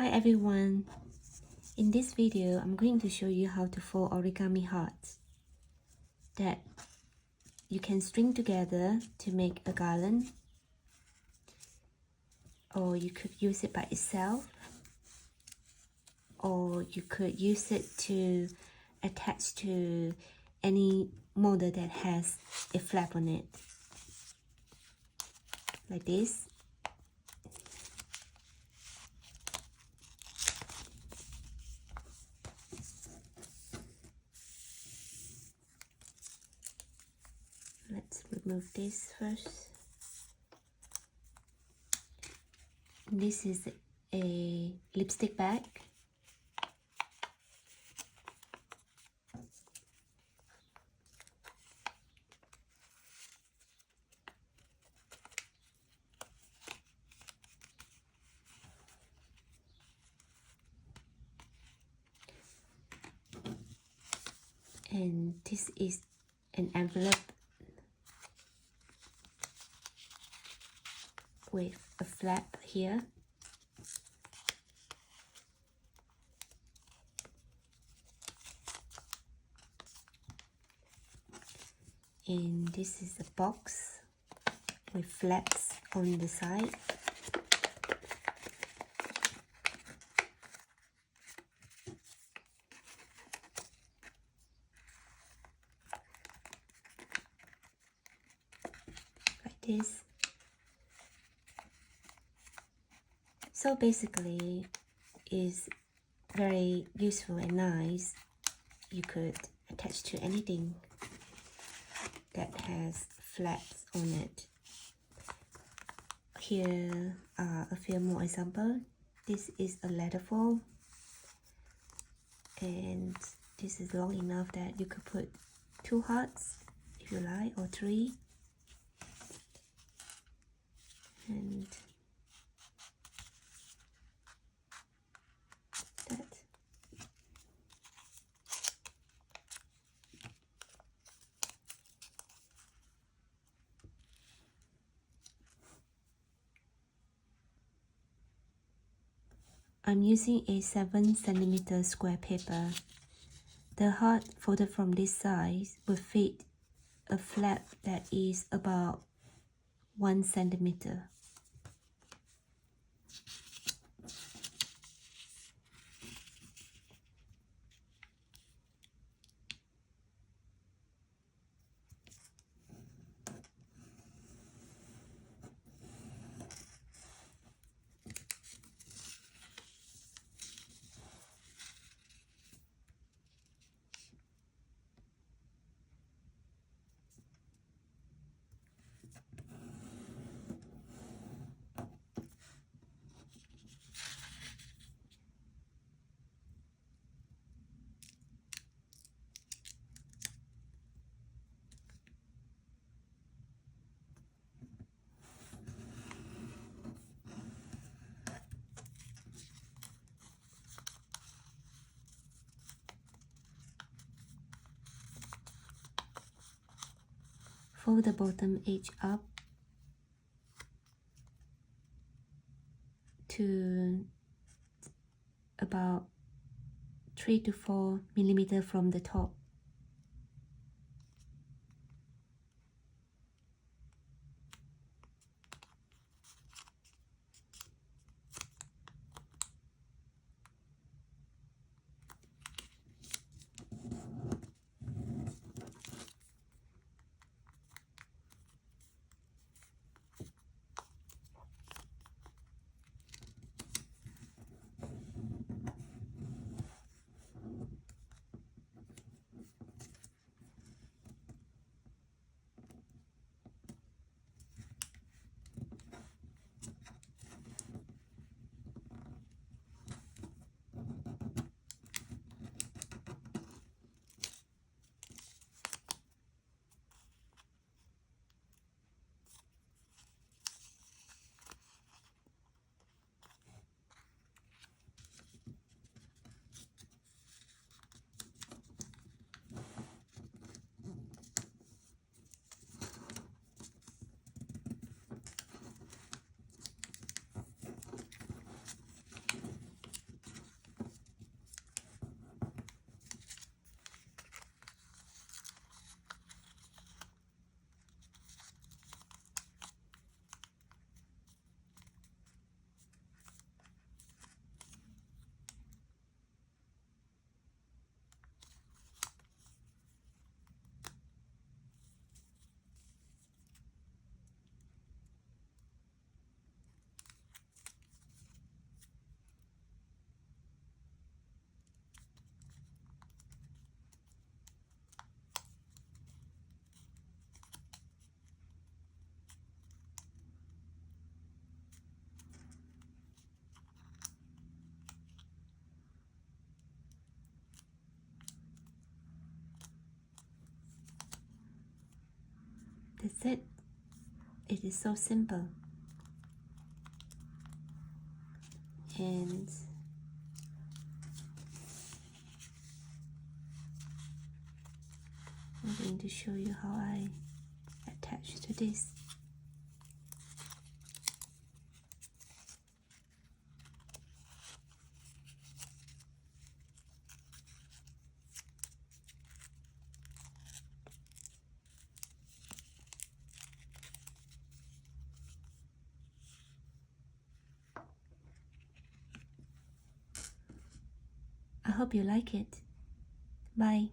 Hi everyone, in this video I'm going to show you how to fold origami hearts that you can string together to make a garland, or you could use it by itself, or you could use it to attach to any model that has a flap on it, like this. Let's remove this first. This is a lipstick bag. And this is an envelope with a flap here. And this is a box with flaps on the side. Like this. So basically, it's very useful and nice. You could attach to anything that has flaps on it. Here are a few more examples. This is a letter fold, and this is long enough that you could put 2 hearts if you like, or 3. And that. I'm using a 7cm square paper. The heart folded from this size will fit a flap that is about 1 centimeter. Fold the bottom edge up to about 3 to 4 millimeters from the top. That's it. It is so simple. And I'm going to show you how I attach to this. I hope you like it. Bye.